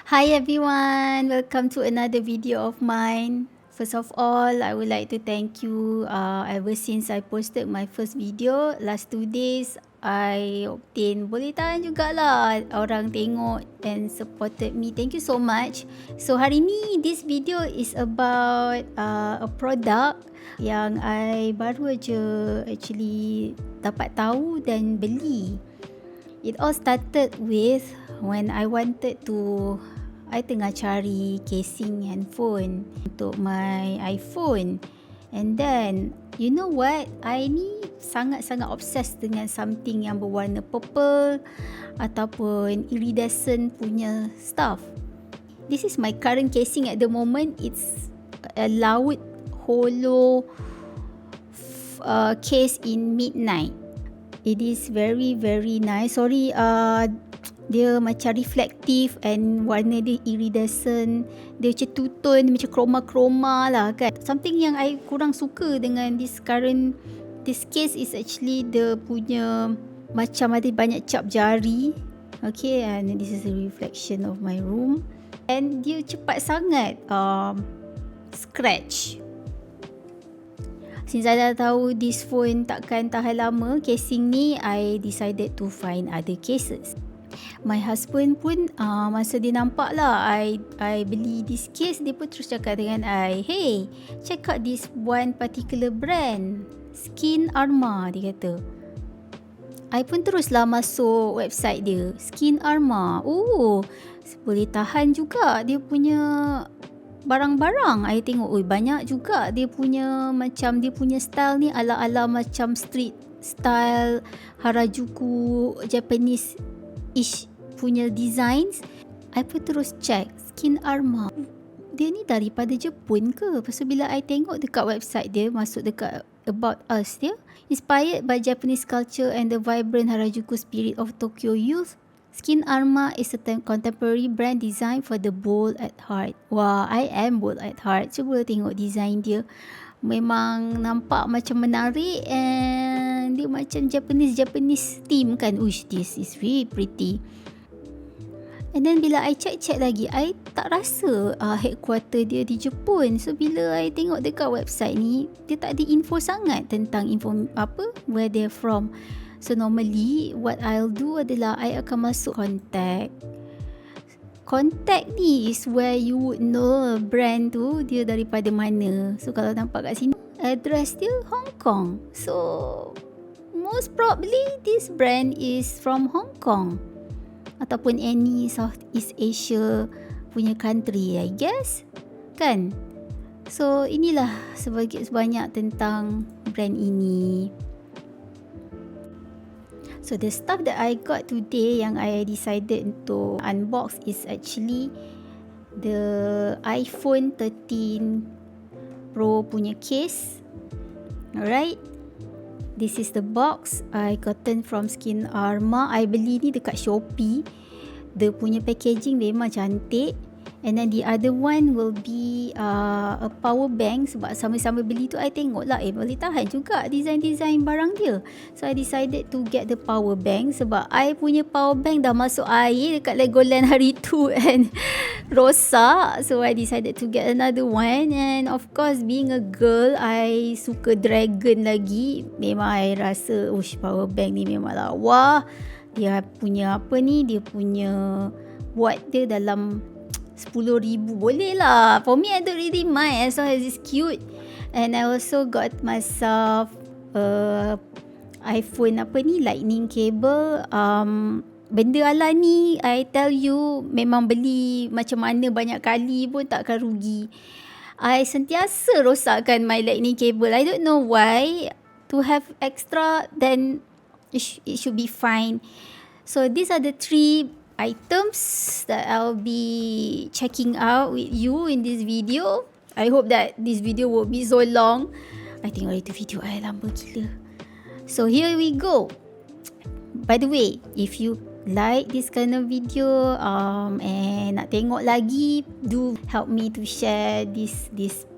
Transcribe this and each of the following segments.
Hi everyone, welcome to another video of mine. First of all, I would like to thank you ever since I posted my first video last 2 days. I obtain, boleh tahan jugalah orang tengok and supported me. Thank you so much. So hari ni this video is about a product yang I baru aja actually dapat tahu dan beli. It all started with when I tengah cari casing handphone untuk my iPhone. And then, you know what? I ni sangat-sangat obsessed dengan something yang berwarna purple ataupun iridescent punya stuff. This is my current casing at the moment. It's a Laut Holo case in midnight. It is very nice. Sorry, dia macam reflective and warna dia iridescent. Dia macam two-tone, macam kroma-kroma lah kan. Something yang I kurang suka dengan this case is actually dia punya macam ada banyak cap jari. Okay, and this is a reflection of my room. And dia cepat sangat scratch. Since I dah tahu this phone takkan tahan lama casing ni, I decided to find other cases. My husband pun masa dia nampak lah I beli this case, dia pun terus cakap dengan I, hey, check out this one particular brand, Skin Arma, dia kata. I pun teruslah masuk website dia, Skin Arma. Oh, boleh tahan juga dia punya barang-barang. I tengok, banyak juga dia punya style ni ala-ala macam street style Harajuku Japanese-ish punya designs. I pun terus check Skin Arma. Dia ni daripada Jepun ke? Lepas tu bila I tengok dekat website dia, masuk dekat About Us dia, inspired by Japanese culture and the vibrant Harajuku spirit of Tokyo youth, Skin Arma is a contemporary brand designed for the bold at heart. Wah, I am bold at heart. Cuba tengok design dia. Memang nampak macam menarik and dia macam Japanese theme kan. Uish, this is really pretty. And then bila I check lagi, I tak rasa headquarter dia di Jepun. So bila I tengok dekat website ni, dia tak ada info sangat tentang where they're from. So normally what I'll do adalah I akan masuk contact. Contact ni is where you would know brand tu dia daripada mana. So kalau nampak kat sini, address dia Hong Kong. So most probably this brand is from Hong Kong ataupun any Southeast Asia punya country, I guess. Kan? So inilah sebanyak tentang brand ini. So the stuff that I got today yang I decided untuk unbox is actually the iPhone 13 Pro punya case. Alright. This is the box I gotten from Skin Arma. I beli ni dekat Shopee. Dia punya packaging memang cantik. And then the other one will be a power bank. Sebab sama-sama beli tu I tengok lah, boleh tahan juga design-design barang dia. So I decided to get the power bank. Sebab I punya power bank dah masuk air dekat Legoland hari tu and rosak. So I decided to get another one. And of course being a girl, I suka dragon lagi. Memang I rasa power bank ni memang lawa. Dia punya dia punya buat dia dalam 10,000 boleh lah. For me, I don't really mind as long as it's cute. And I also got myself iPhone lightning cable. Benda ala ni, I tell you, memang beli macam mana banyak kali pun takkan rugi. I sentiasa rosakkan my lightning cable. I don't know why. To have extra, then it should be fine. So these are the 3 items that I'll be checking out with you in this video. I hope that this video won't be so long. I tengok itu video I lama gila. So here we go. By the way, if you like this kind of video and nak tengok lagi, do help me to share this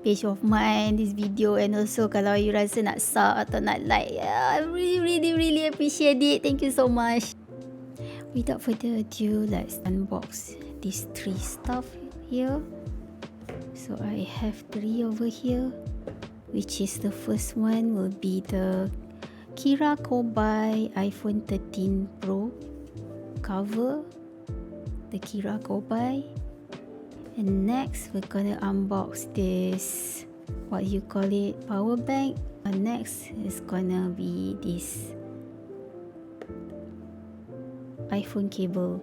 page of mine, this video, and also kalau you rasa nak sub atau nak like, I really appreciate it. Thank you so much. Without further ado, let's unbox these 3 stuff here. So I have 3 over here, which is the first one will be the Kira Kobai iPhone 13 Pro cover, the Kira Kobai. And next we're gonna unbox this, what you call it, power bank. And next is gonna be this iPhone cable.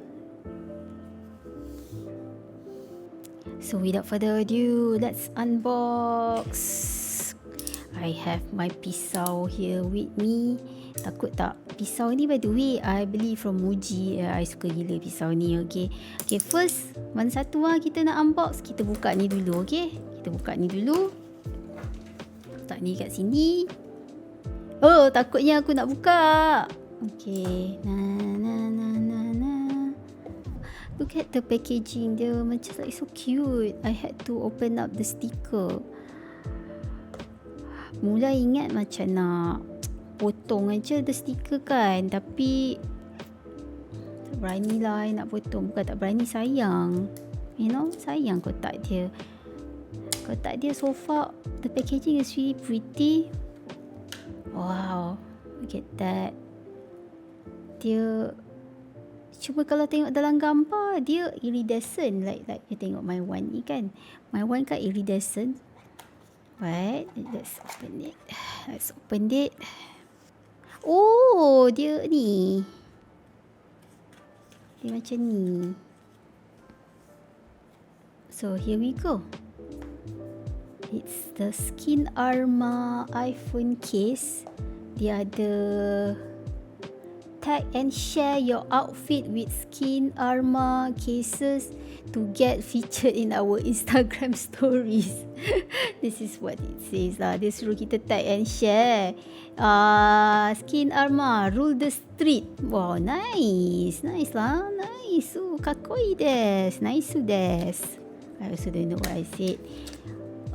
So without further ado, let's unbox. I have my pisau here with me. Takut tak? Pisau ni by the way I beli from Muji. I suka gila pisau ni. Okay, first mana satu kita nak unbox. Kita buka ni dulu. Okay, kita buka ni dulu. Letak ni kat sini. Oh, takutnya aku nak buka. Okay, look at the packaging. Dia macam like so cute. I had to open up the sticker. Mula ingat macam nak potong aja the sticker kan, tapi tak berani lah nak potong. Bukan tak berani, sayang. You know, sayang kotak dia. Kotak dia so far the packaging is really pretty. Wow, look at that. Dia cuma kalau tengok dalam gambar dia iridescent, like you tengok my one ni kan. My one kan iridescent. Right, let's open it. Oh, dia ni. Dia macam ni. So here we go. It's the Skin Arma iPhone case. Dia ada tag and share your outfit with Skin Arma cases to get featured in our Instagram stories. This is what it says lah. Dia suruh kita tag and share. Skin Arma rule the street. Wow, nice. Nice lah. Nice. Kakoi desu. Nice desu. I also don't know what I said.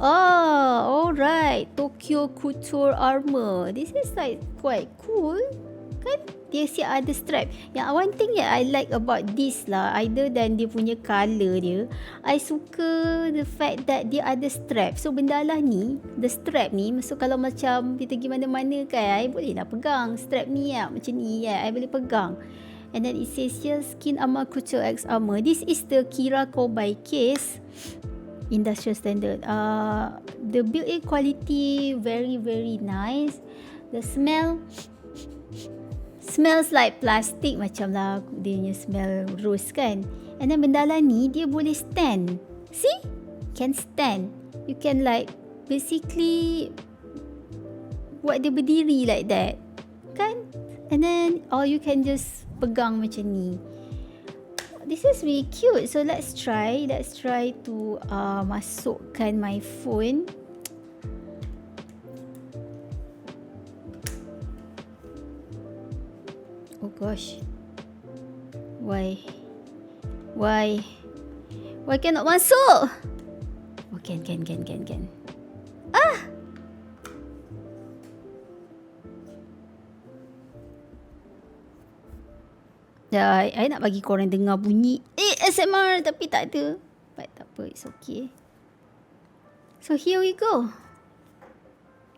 Oh, alright. Tokyo Couture Armor. This is like quite cool. Kan? Dia siap ada strap. Yang one thing that I like about this lah, other than dia punya colour dia, I suka the fact that dia ada strap. So benda lah ni, the strap ni, so kalau macam kita pergi mana-mana kan, I boleh lah pegang strap ni ya, macam ni ya, I boleh pegang. And then it says here, Skin Arma Couture X Armor. This is the Kira Kobai case. Industrial standard. The built-in quality very very nice. The smells like plastic macam lah, dia punya smell rose kan. And then benda lah ni dia boleh stand. See? Can stand. You can like basically buat dia berdiri like that. Kan? And then or you can just pegang macam ni. This is really cute. So let's try to masukkan my phone. Oh gosh. Why cannot masuk? Oh, can. Dah, I nak bagi korang dengar bunyi ASMR tapi tak ada. But tak apa, it's okay. So here we go.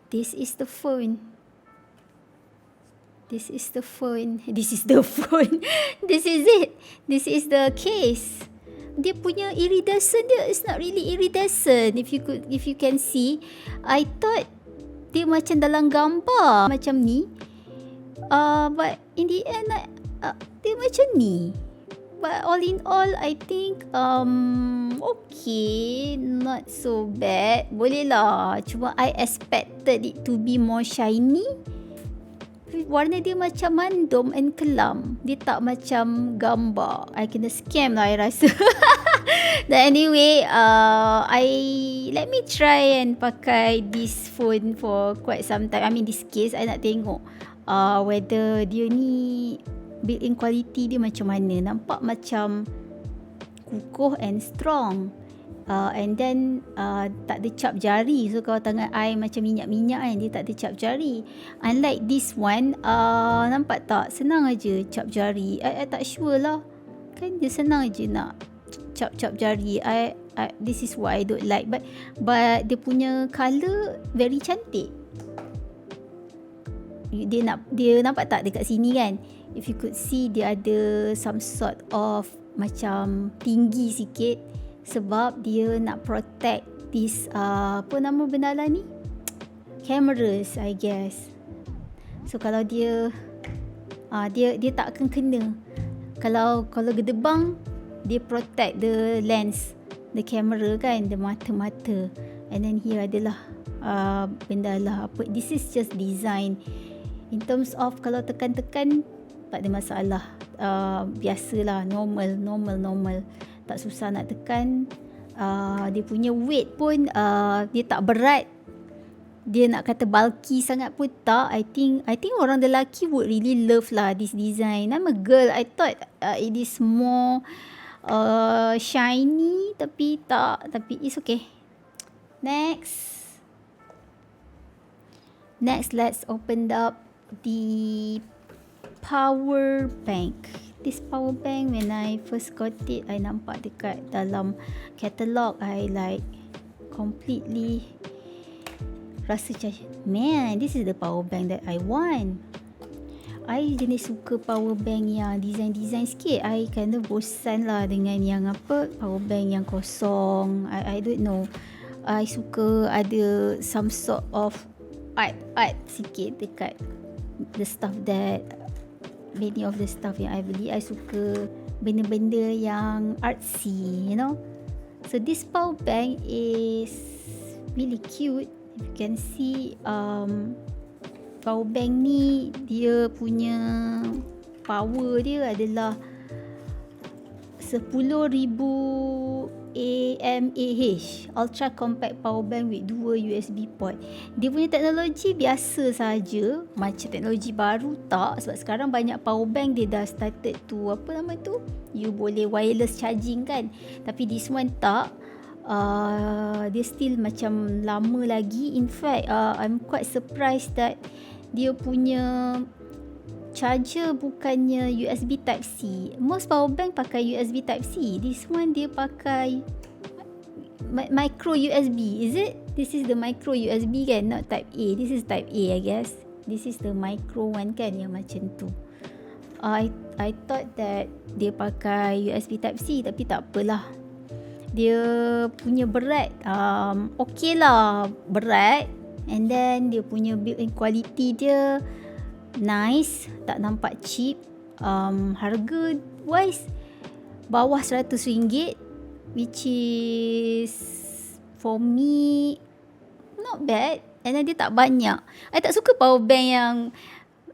This is the phone. This is the phone. This is it. This is the case. Dia punya iridescent dia is not really iridescent. If you can see, I thought dia macam dalam gambar macam ni. But in the end dia macam ni. But all in all, I think okay, not so bad. Boleh lah. Cuma I expected it to be more shiny. Warna dia macam mandom and kelam. Dia tak macam gambar. I kena scam lah I rasa. But anyway, let me try and pakai this phone for quite some time. I mean this case, I nak tengok whether dia ni built-in quality dia macam mana. Nampak macam kukuh and strong. And then tak ada cap jari. So kalau tangan I macam minyak-minyak kan, dia tak ada cap jari. Unlike this one, nampak tak senang aja cap jari. I tak sure lah. Kan dia senang aja nak cap jari. This is what I don't like, but dia punya colour very cantik. Dia nampak tak dekat sini kan, if you could see, dia ada some sort of macam tinggi sikit, sebab dia nak protect this apa nama benda lah ni, cameras I guess. So kalau dia tak akan kena, kalau gedebang, dia protect the lens, the camera kan, the mata. And then here adalah benda lah apa, this is just design. In terms of kalau tekan-tekan tak ada masalah, biasalah, normal, tak susah nak tekan. Dia punya weight pun dia tak berat, dia nak kata bulky sangat pun tak. I think orang lelaki would really love lah this design. I'm a girl, I thought it is more shiny, tapi it's okay. Next, let's open up the power bank. This power bank, when I first got it, I nampak dekat dalam katalog, I like completely rasa macam, man, this is the power bank that I want. I jenis suka power bank yang design sikit. I kind of bosan lah dengan yang apa, power bank yang kosong. I don't know, I suka ada some sort of art sikit dekat the stuff that, many of the stuff yang I beli. I suka benda-benda yang artsy, you know. So this power bank is really cute. You can see power bank ni, dia punya power dia adalah 10,000 mAh, ultra compact power bank with 2 USB port. Dia punya teknologi biasa saja, macam teknologi baru tak, sebab sekarang banyak power bank dia dah started to, apa nama tu, you boleh wireless charging kan. Tapi this one tak, dia still macam lama lagi. In fact, I'm quite surprised that dia punya charger bukannya USB type C. Most power bank pakai USB type C. This one dia pakai micro USB. Is it? This is the micro USB kan, not type A. This is type A, I guess. This is the micro one kan, yang macam tu. I thought that dia pakai USB type C, tapi tak apalah. Dia punya berat okay lah, berat. And then dia punya built-in quality dia nice, tak nampak cheap. Harga wise bawah RM100, which is for me not bad. And then dia tak banyak. I tak suka power bank yang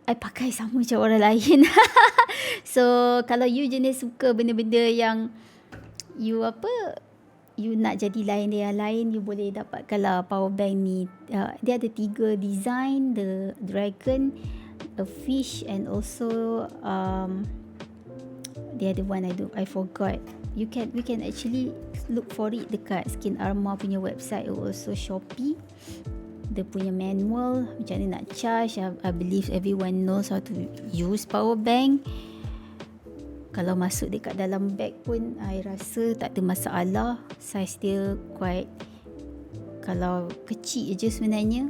I pakai sama macam orang lain. So kalau you jenis suka benda-benda yang you nak jadi lain dari yang lain, you boleh dapatkan lah power bank ni. Dia ada 3 design, the dragon, a fish, and also the other one I forgot. We can actually look for it dekat Skin Arma punya website, also Shopee. Dia punya manual macam mana nak charge. I believe everyone knows how to use power bank. Kalau masuk dekat dalam bag pun I rasa tak ada masalah. Size dia quite, kalau kecil je sebenarnya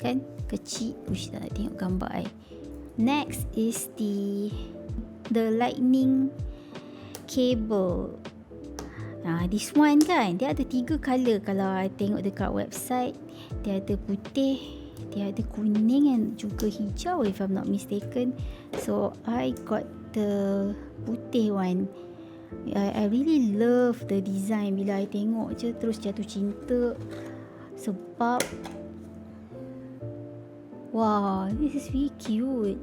kan, kecil. Uish, tak nak tengok gambar I. Next is the lightning cable. This one kan, dia ada 3 color. Kalau I tengok dekat website, dia ada putih, dia ada kuning and juga hijau if I'm not mistaken. So I got the putih one. I really love the design. Bila I tengok je terus jatuh cinta, sebab wow, this is really cute.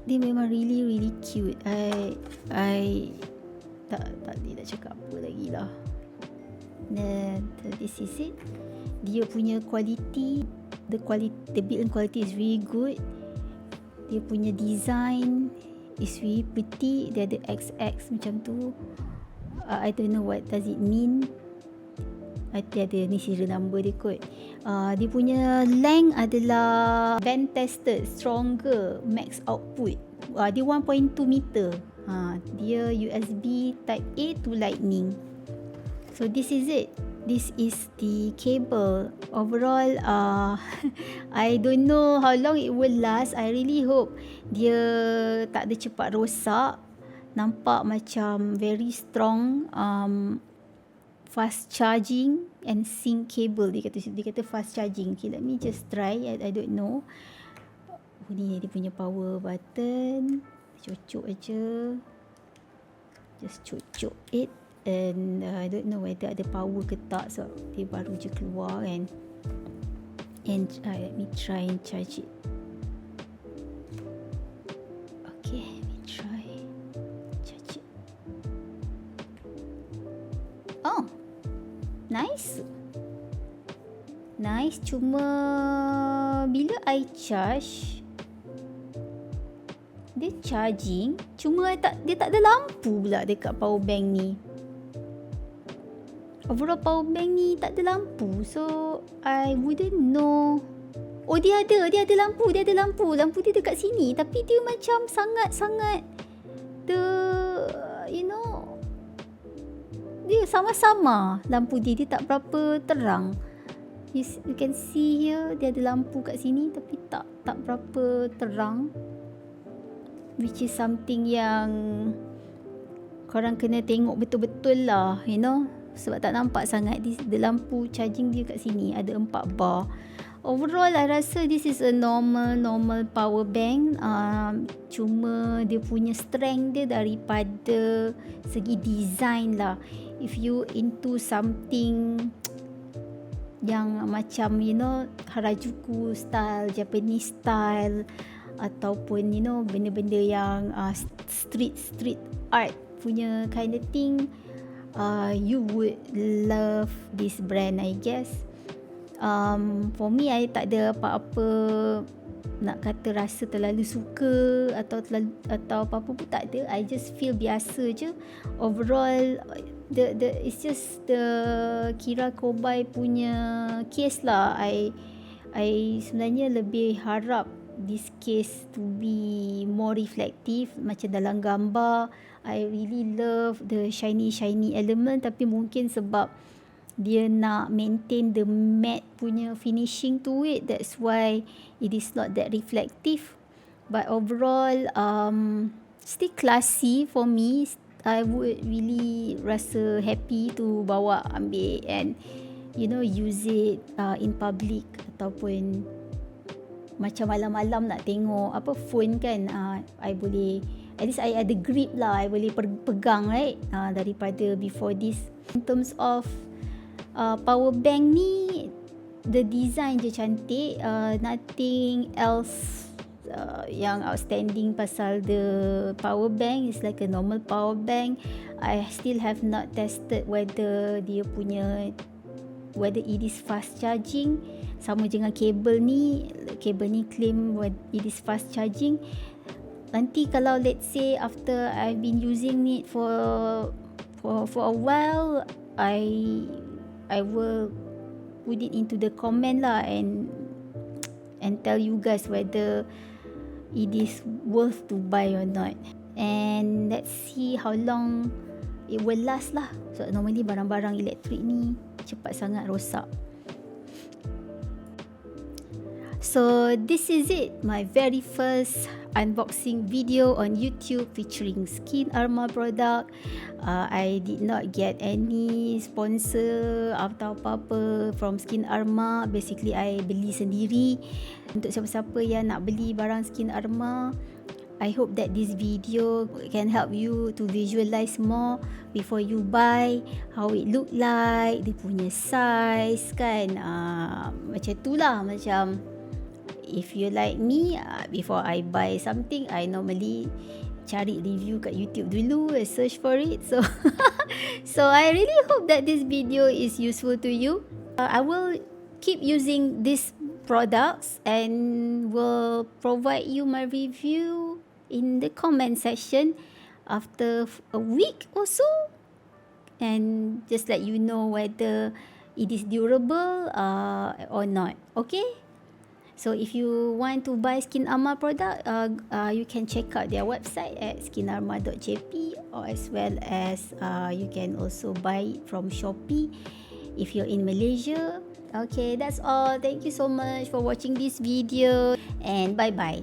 Dia memang really cute. I tak boleh nak cakap apa lagi lah. Then this is it. Dia punya quality, the build-in quality is really good. Dia punya design is really pretty. Dia ada XX macam tu. I don't know what does it mean. Dia ada ni serial number dia kot. Dia punya length adalah band tested, stronger, max output. Dia 1.2 meter. Dia USB type A to lightning. So this is it. This is the cable. Overall, I don't know how long it will last. I really hope dia tak ada cepat rosak. Nampak macam very strong, fast charging and sync cable. Dia kata fast charging. Okay, let me just try. I don't know. Ni dia punya power button. Cocok aja. Just cocok it. And I don't know whether ada power ke tak, so dia baru je keluar kan. And let me try and charge it. Okay, let me try charge it. Oh, nice. Cuma bila I charge, dia charging, cuma dia tak ada lampu pula dekat power bank ni. Overall power bank ni tak ada lampu, so I wouldn't know. Oh, dia ada lampu. Lampu dia dekat sini, tapi dia macam sangat dia sama-sama lampu dia tak berapa terang. You can see here, dia ada lampu kat sini tapi tak berapa terang, which is something yang korang kena tengok betul-betul lah, sebab tak nampak sangat. The lampu charging dia kat sini ada 4 bar. Overall, I rasa this is a normal power bank. Cuma dia punya strength dia daripada segi design lah. If you into something yang macam Harajuku style, Japanese style, ataupun benda-benda yang street art punya kind of thing, you would love this brand, I guess. For me, I tak ada apa-apa nak kata rasa terlalu suka atau apa-apa pun tak ada. I just feel biasa je. Overall, it's just the kira Kobai punya case lah. I sebenarnya lebih harap this case to be more reflective, macam dalam gambar. I really love the shiny element, tapi mungkin sebab dia nak maintain the matte punya finishing to it, that's why it is not that reflective. But overall, still classy for me. I would really rasa happy to bawa ambil and use it in public, ataupun macam malam-malam nak tengok phone kan, I boleh, at least I ada grip lah, I boleh pegang, right, daripada before this. In terms of power bank ni, the design je cantik, nothing else yang outstanding pasal the power bank. Is like a normal power bank. I still have not tested whether it is fast charging. Sama dengan kabel ni claim it is fast charging. Nanti kalau let's say after I've been using it for a while, I will put it into the comment lah and tell you guys whether it is worth to buy or not. And let's see how long it will last lah. So normally barang-barang elektrik ni cepat sangat rosak. So this is it, my very first unboxing video on YouTube featuring Skin Arma product. I did not get any sponsor atau apa-apa from Skin Arma. Basically, I beli sendiri. Untuk siapa-siapa yang nak beli barang Skin Arma, I hope that this video can help you to visualize more before you buy, how it look like, dia punya size kan, macam tu lah. Macam if you like me, before I buy something, I normally cari review kat YouTube dulu, search for it. So I really hope that this video is useful to you. I will keep using these products and will provide you my review in the comment section after a week or so, and just let you know whether it is durable or not. Okay, So if you want to buy Skin Arma product, you can check out their website at skinarma.jp, or as well as you can also buy it from Shopee if you're in Malaysia. Okay, that's all. Thank you so much for watching this video, and bye bye.